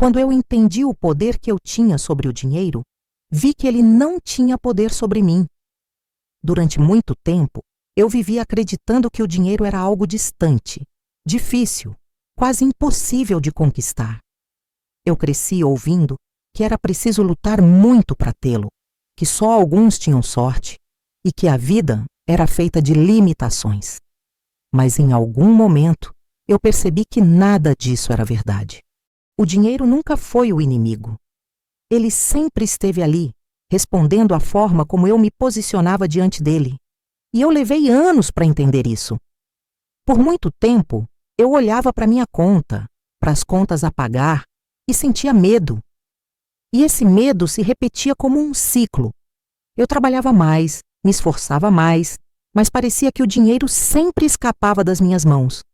Quando eu entendi o poder que eu tinha sobre o dinheiro, vi que ele não tinha poder sobre mim. Durante muito tempo, eu vivia acreditando que o dinheiro era algo distante, difícil, quase impossível de conquistar. Eu cresci ouvindo que era preciso lutar muito para tê-lo, que só alguns tinham sorte e que a vida era feita de limitações. Mas em algum momento, eu percebi que nada disso era verdade. O dinheiro nunca foi o inimigo. Ele sempre esteve ali, respondendo à forma como eu me posicionava diante dele. E eu levei anos para entender isso. Por muito tempo, eu olhava para minha conta, para as contas a pagar, e sentia medo. E esse medo se repetia como um ciclo. Eu trabalhava mais, me esforçava mais, mas parecia que o dinheiro sempre escapava das minhas mãos.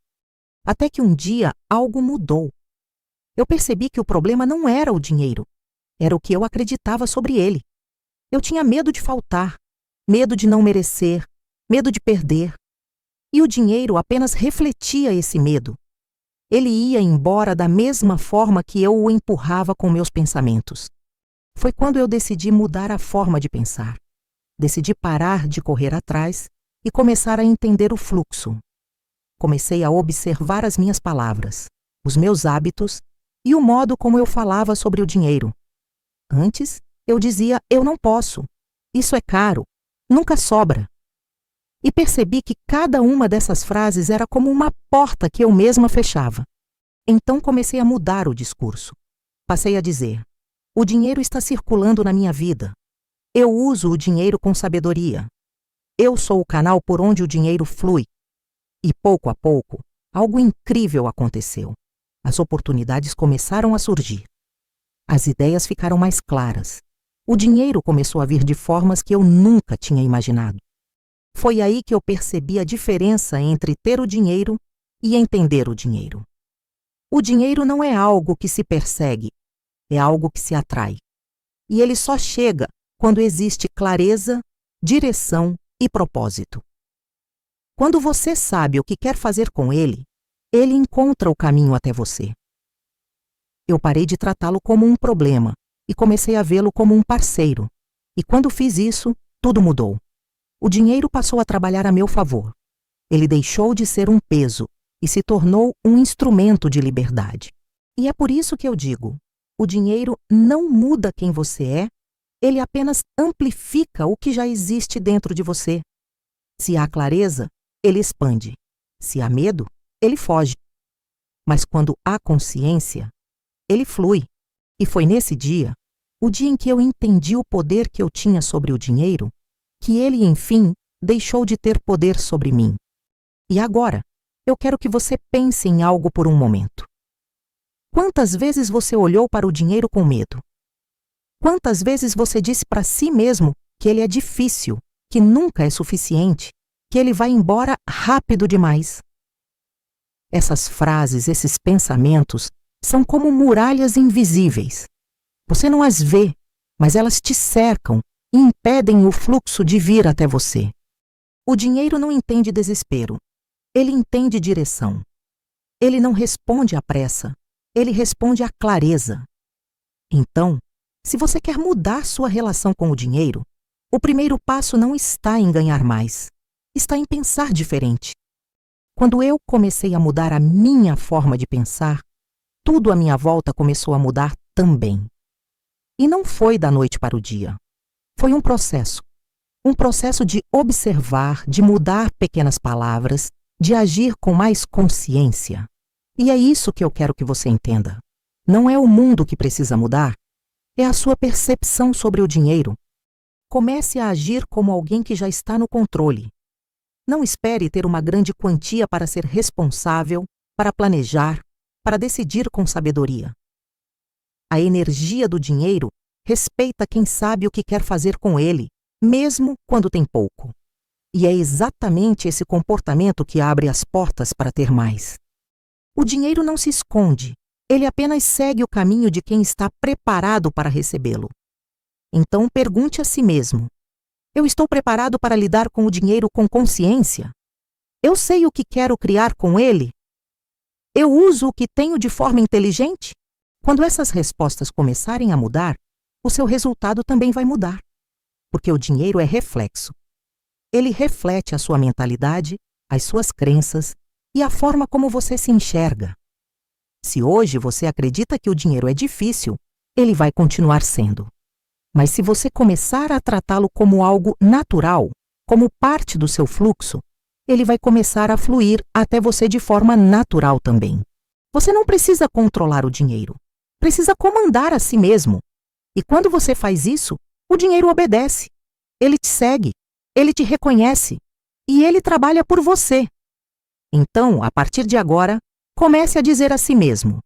Até que um dia algo mudou. Eu percebi que o problema não era o dinheiro, era o que eu acreditava sobre ele. Eu tinha medo de faltar, medo de não merecer, medo de perder. E o dinheiro apenas refletia esse medo. Ele ia embora da mesma forma que eu o empurrava com meus pensamentos. Foi quando eu decidi mudar a forma de pensar. Decidi parar de correr atrás e começar a entender o fluxo. Comecei a observar as minhas palavras, os meus hábitos e o modo como eu falava sobre o dinheiro. Antes, eu dizia: eu não posso, isso é caro, nunca sobra. E percebi que cada uma dessas frases era como uma porta que eu mesma fechava. Então comecei a mudar o discurso. Passei a dizer: o dinheiro está circulando na minha vida. Eu uso o dinheiro com sabedoria. Eu sou o canal por onde o dinheiro flui. E pouco a pouco, algo incrível aconteceu. As oportunidades começaram a surgir. As ideias ficaram mais claras. O dinheiro começou a vir de formas que eu nunca tinha imaginado. Foi aí que eu percebi a diferença entre ter o dinheiro e entender o dinheiro. O dinheiro não é algo que se persegue, é algo que se atrai. E ele só chega quando existe clareza, direção e propósito. Quando você sabe o que quer fazer com ele, ele encontra o caminho até você. Eu parei de tratá-lo como um problema e comecei a vê-lo como um parceiro. E quando fiz isso, tudo mudou. O dinheiro passou a trabalhar a meu favor. Ele deixou de ser um peso e se tornou um instrumento de liberdade. E é por isso que eu digo: o dinheiro não muda quem você é, ele apenas amplifica o que já existe dentro de você. Se há clareza, ele expande. Se há medo, ele foge. Mas quando há consciência, ele flui. E foi nesse dia, o dia em que eu entendi o poder que eu tinha sobre o dinheiro, que ele, enfim, deixou de ter poder sobre mim. E agora, eu quero que você pense em algo por um momento. Quantas vezes você olhou para o dinheiro com medo? Quantas vezes você disse para si mesmo que ele é difícil, que nunca é suficiente, que ele vai embora rápido demais? Essas frases, esses pensamentos, são como muralhas invisíveis. Você não as vê, mas elas te cercam e impedem o fluxo de vir até você. O dinheiro não entende desespero. Ele entende direção. Ele não responde à pressa. Ele responde à clareza. Então, se você quer mudar sua relação com o dinheiro, o primeiro passo não está em ganhar mais. Está em pensar diferente. Quando eu comecei a mudar a minha forma de pensar, tudo à minha volta começou a mudar também. E não foi da noite para o dia. Foi um processo de observar, de mudar pequenas palavras, de agir com mais consciência. E é isso que eu quero que você entenda. Não é o mundo que precisa mudar, é a sua percepção sobre o dinheiro. Comece a agir como alguém que já está no controle. Não espere ter uma grande quantia para ser responsável, para planejar, para decidir com sabedoria. A energia do dinheiro respeita quem sabe o que quer fazer com ele, mesmo quando tem pouco. E é exatamente esse comportamento que abre as portas para ter mais. O dinheiro não se esconde, ele apenas segue o caminho de quem está preparado para recebê-lo. Então pergunte a si mesmo: eu estou preparado para lidar com o dinheiro com consciência? Eu sei o que quero criar com ele? Eu uso o que tenho de forma inteligente? Quando essas respostas começarem a mudar, o seu resultado também vai mudar, porque o dinheiro é reflexo. Ele reflete a sua mentalidade, as suas crenças e a forma como você se enxerga. Se hoje você acredita que o dinheiro é difícil, ele vai continuar sendo. Mas se você começar a tratá-lo como algo natural, como parte do seu fluxo, ele vai começar a fluir até você de forma natural também. Você não precisa controlar o dinheiro, precisa comandar a si mesmo. E quando você faz isso, o dinheiro obedece. Ele te segue, ele te reconhece e ele trabalha por você. Então, a partir de agora, comece a dizer a si mesmo: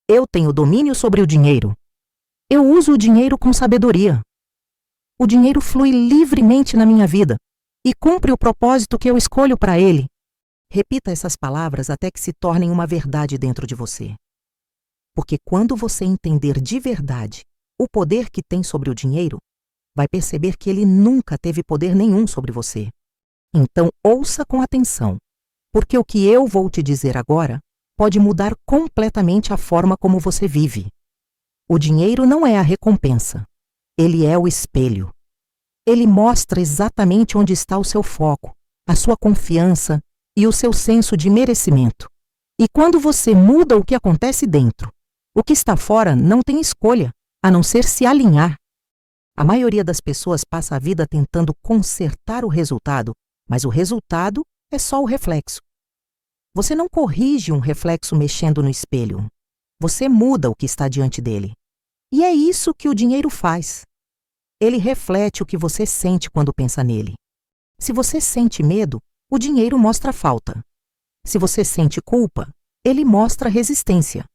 eu tenho domínio sobre o dinheiro. Eu uso o dinheiro com sabedoria. O dinheiro flui livremente na minha vida e cumpre o propósito que eu escolho para ele. Repita essas palavras até que se tornem uma verdade dentro de você. Porque quando você entender de verdade o poder que tem sobre o dinheiro, vai perceber que ele nunca teve poder nenhum sobre você. Então, ouça com atenção, porque o que eu vou te dizer agora pode mudar completamente a forma como você vive. O dinheiro não é a recompensa, ele é o espelho. Ele mostra exatamente onde está o seu foco, a sua confiança e o seu senso de merecimento. E quando você muda o que acontece dentro, o que está fora não tem escolha, a não ser se alinhar. A maioria das pessoas passa a vida tentando consertar o resultado, mas o resultado é só o reflexo. Você não corrige um reflexo mexendo no espelho. Você muda o que está diante dele. E é isso que o dinheiro faz. Ele reflete o que você sente quando pensa nele. Se você sente medo, o dinheiro mostra falta. Se você sente culpa, ele mostra resistência.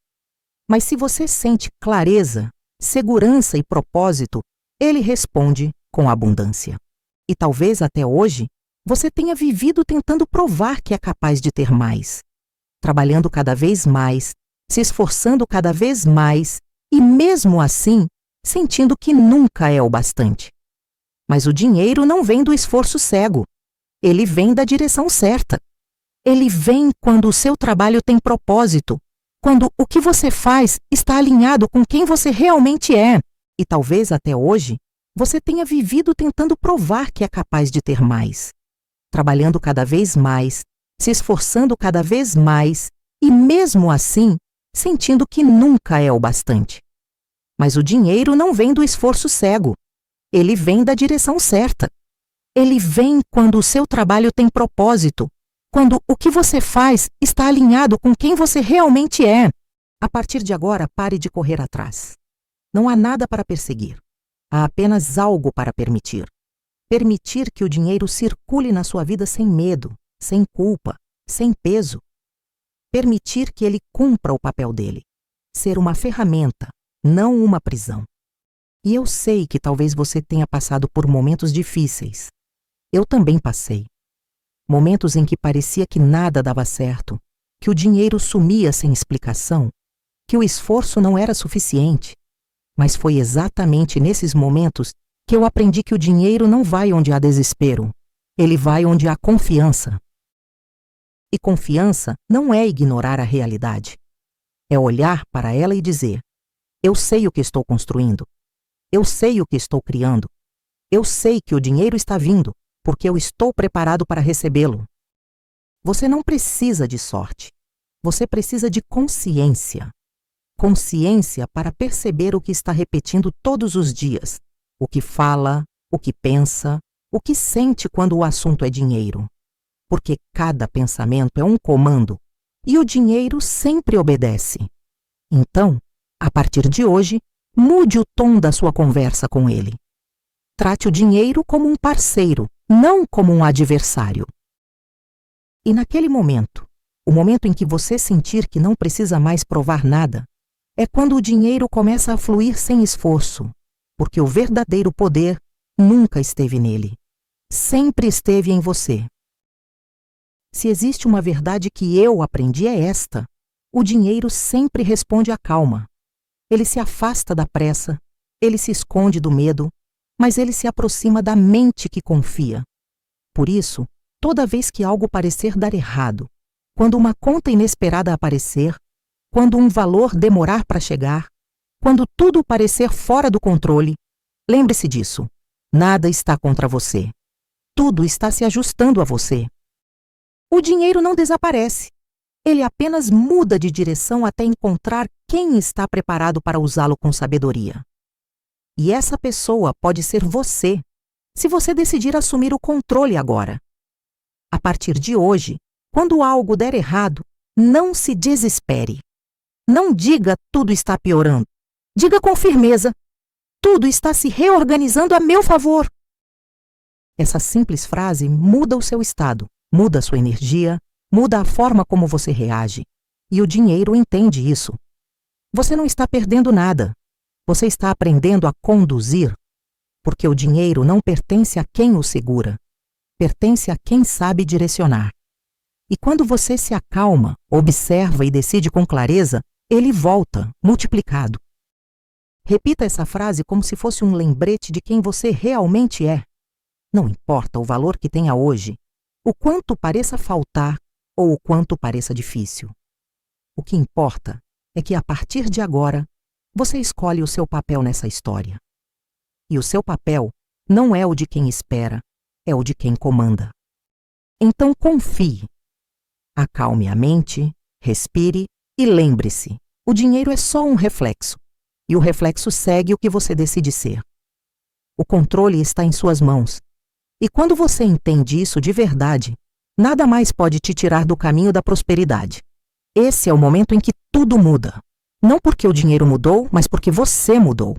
Mas se você sente clareza, segurança e propósito, ele responde com abundância. E talvez até hoje, você tenha vivido tentando provar que é capaz de ter mais, trabalhando cada vez mais, se esforçando cada vez mais e, mesmo assim, sentindo que nunca é o bastante. Mas o dinheiro não vem do esforço cego. Ele vem da direção certa. Ele vem quando o seu trabalho tem propósito, quando o que você faz está alinhado com quem você realmente é. E talvez até hoje, você tenha vivido tentando provar que é capaz de ter mais, trabalhando cada vez mais, se esforçando cada vez mais e, mesmo assim, sentindo que nunca é o bastante. Mas o dinheiro não vem do esforço cego. Ele vem da direção certa. Ele vem quando o seu trabalho tem propósito, quando o que você faz está alinhado com quem você realmente é. A partir de agora, pare de correr atrás. Não há nada para perseguir. Há apenas algo para permitir. Permitir que o dinheiro circule na sua vida sem medo, sem culpa, sem peso. Permitir que ele cumpra o papel dele. Ser uma ferramenta, não uma prisão. E eu sei que talvez você tenha passado por momentos difíceis. Eu também passei. Momentos em que parecia que nada dava certo, que o dinheiro sumia sem explicação, que o esforço não era suficiente. Mas foi exatamente nesses momentos que eu aprendi que o dinheiro não vai onde há desespero. Ele vai onde há confiança. E confiança não é ignorar a realidade. É olhar para ela e dizer: eu sei o que estou construindo. Eu sei o que estou criando. Eu sei que o dinheiro está vindo, porque eu estou preparado para recebê-lo. Você não precisa de sorte. Você precisa de consciência. Consciência para perceber o que está repetindo todos os dias. O que fala, o que pensa, o que sente quando o assunto é dinheiro. Porque cada pensamento é um comando e o dinheiro sempre obedece. Então, a partir de hoje, mude o tom da sua conversa com ele. Trate o dinheiro como um parceiro, não como um adversário. E naquele momento, o momento em que você sentir que não precisa mais provar nada, é quando o dinheiro começa a fluir sem esforço, porque o verdadeiro poder nunca esteve nele. Sempre esteve em você. Se existe uma verdade que eu aprendi é esta: o dinheiro sempre responde à calma. Ele se afasta da pressa, ele se esconde do medo, mas ele se aproxima da mente que confia. Por isso, toda vez que algo parecer dar errado, quando uma conta inesperada aparecer, quando um valor demorar para chegar, Quando tudo parecer fora do controle, lembre-se disso. Nada está contra você. Tudo está se ajustando a você. O dinheiro não desaparece. Ele apenas muda de direção até encontrar quem está preparado para usá-lo com sabedoria. E essa pessoa pode ser você, se você decidir assumir o controle agora. A partir de hoje, quando algo der errado, não se desespere. Não diga tudo está piorando. Diga com firmeza: tudo está se reorganizando a meu favor. Essa simples frase muda o seu estado, muda a sua energia, muda a forma como você reage. E o dinheiro entende isso. Você não está perdendo nada. Você está aprendendo a conduzir, porque o dinheiro não pertence a quem o segura, pertence a quem sabe direcionar. E quando você se acalma, observa e decide com clareza, ele volta, multiplicado. Repita essa frase como se fosse um lembrete de quem você realmente é. Não importa o valor que tenha hoje, o quanto pareça faltar ou o quanto pareça difícil. O que importa é que, a partir de agora, você escolhe o seu papel nessa história. E o seu papel não é o de quem espera, é o de quem comanda. Então confie. Acalme a mente, respire e lembre-se, o dinheiro é só um reflexo, e o reflexo segue o que você decide ser. O controle está em suas mãos, e quando você entende isso de verdade, nada mais pode te tirar do caminho da prosperidade. Esse é o momento em que tudo muda. Não porque o dinheiro mudou, mas porque você mudou.